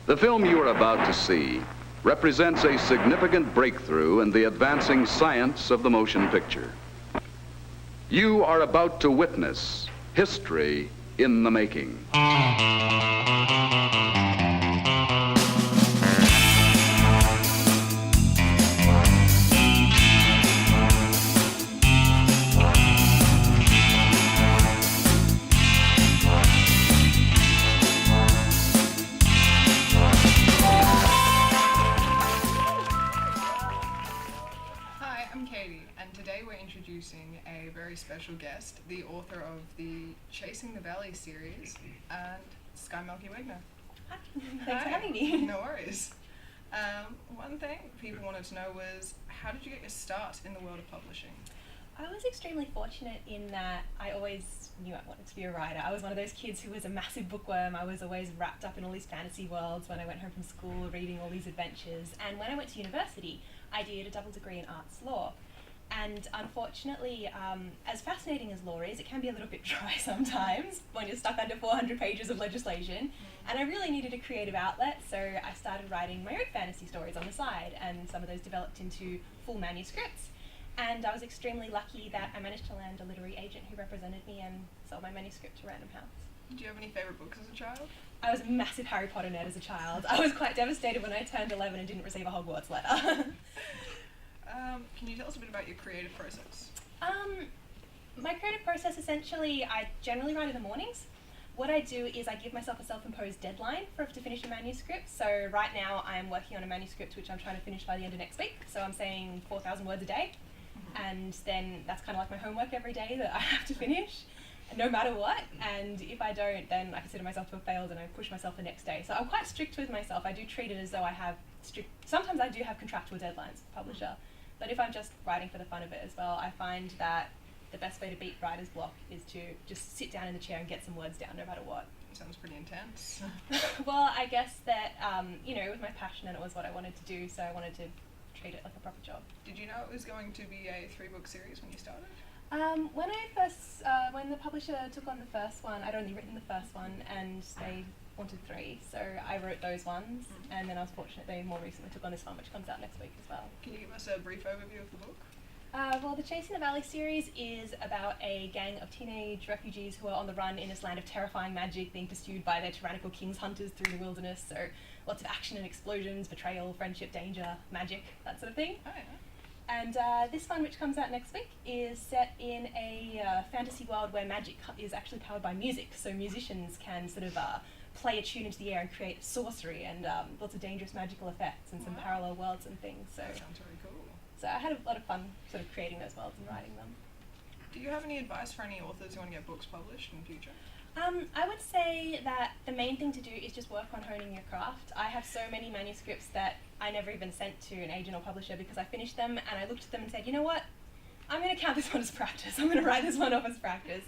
The film you are about to see represents a significant breakthrough in the advancing science of the motion picture. You are about to witness history in the making. Introducing a very special guest, the author of the Chasing the Valley series, and Skye Melki-Wegner. Hi, thanks for having me. No worries. One thing people wanted to know was, how did you get your start in the world of publishing? I was extremely fortunate in that I always knew I wanted to be a writer. I was one of those kids who was a massive bookworm. I was always wrapped up in all these fantasy worlds when I went home from school, reading all these adventures. And when I went to university, I did a double degree in arts law. And unfortunately, as fascinating as law is, it can be a little bit dry sometimes when you're stuck under 400 pages of legislation. And I really needed a creative outlet, so I started writing my own fantasy stories on the side, and some of those developed into full manuscripts. And I was extremely lucky that I managed to land a literary agent who represented me and sold my manuscript to Random House. Do you have any favourite books as a child? I was a massive Harry Potter nerd as a child. I was quite devastated when I turned 11 and didn't receive a Hogwarts letter. Can you tell us a bit about your creative process? My creative process, essentially, I generally write in the mornings. What I do is I give myself a self-imposed deadline to finish a manuscript. So right now I'm working on a manuscript which I'm trying to finish by the end of next week. So I'm saying 4,000 words a day. And then that's kind of like my homework every day that I have to finish, no matter what. And if I don't, then I consider myself to have failed and I push myself the next day. So I'm quite strict with myself. I do treat it as though I have sometimes I do have contractual deadlines with publisher. But if I'm just writing for the fun of it as well, I find that the best way to beat writer's block is to just sit down in the chair and get some words down no matter what. Sounds pretty intense. Well, I guess that, it was my passion and it was what I wanted to do, so I wanted to treat it like a proper job. Did you know it was going to be a 3-book series when you started? When the publisher took on the first one, I'd only written the first one and they wanted 3, so I wrote those ones, and then I was fortunate they more recently took on this one, which comes out next week as well. Can you give us a brief overview of the book? Well, the Chasing the Valley series is about a gang of teenage refugees who are on the run in this land of terrifying magic, being pursued by their tyrannical king's hunters through the wilderness, so lots of action and explosions, betrayal, friendship, danger, magic, that sort of thing. Oh, yeah. And this one, which comes out next week, is set in a fantasy world where magic is actually powered by music, so musicians can sort of play a tune into the air and create sorcery and lots of dangerous magical effects and some parallel worlds and things. So that sounds very cool. So I had a lot of fun sort of creating those worlds and writing them. Do you have any advice for any authors who want to get books published in the future? I would say that the main thing to do is just work on honing your craft. I have so many manuscripts that I never even sent to an agent or publisher because I finished them and I looked at them and said, you know what, I'm going to count this one as practice. I'm going to write this one off as practice.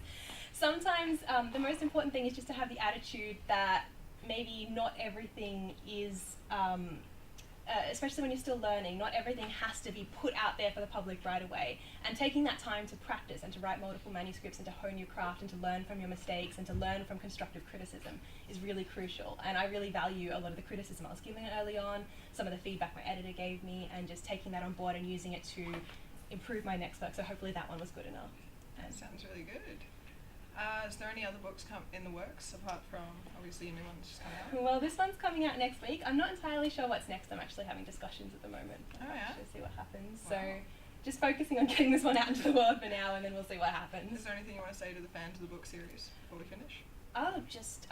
Sometimes the most important thing is just to have the attitude that maybe not everything is, especially when you're still learning, not everything has to be put out there for the public right away. And taking that time to practice and to write multiple manuscripts and to hone your craft and to learn from your mistakes and to learn from constructive criticism is really crucial. And I really value a lot of the criticism I was given early on, some of the feedback my editor gave me, and just taking that on board and using it to improve my next work. So hopefully that one was good enough. That sounds really good. Is there any other books in the works apart from obviously your new one's just coming out? Well, this one's coming out next week. I'm not entirely sure what's next. I'm actually having discussions at the moment. Oh, yeah? To see what happens. Wow. So just focusing on getting this one out into the world for now, and then we'll see what happens. Is there anything you want to say to the fans of the book series before we finish? Oh, just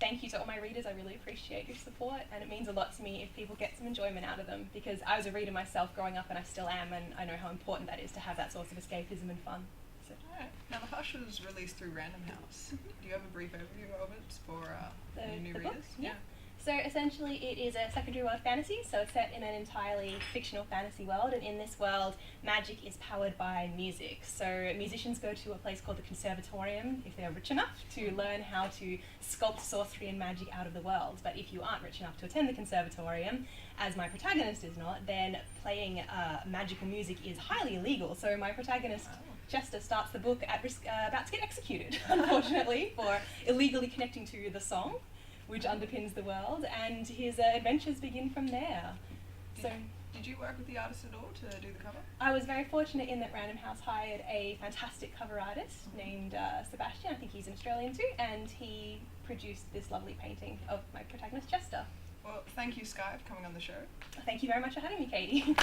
thank you to all my readers. I really appreciate your support, and it means a lot to me if people get some enjoyment out of them, because I was a reader myself growing up, and I still am, and I know how important that is to have that source of escapism and fun. So. Alright. Now, The Hush was released through Random House. Do you have a brief overview of it for your new readers? Book? Yeah. So essentially it is a secondary world fantasy, so it's set in an entirely fictional fantasy world, and in this world magic is powered by music. So musicians go to a place called the Conservatorium if they're rich enough to learn how to sculpt sorcery and magic out of the world. But if you aren't rich enough to attend the Conservatorium, as my protagonist is not, then playing magical music is highly illegal. So my protagonist Chester starts the book at risk, about to get executed, unfortunately, for illegally connecting to the song. which underpins the world, and his adventures begin from there. Did you work with the artist at all to do the cover? I was very fortunate in that Random House hired a fantastic cover artist named Sebastian. I think he's an Australian too, and he produced this lovely painting of my protagonist Chester. Well, thank you, Skye, for coming on the show. Thank you very much for having me, Katie.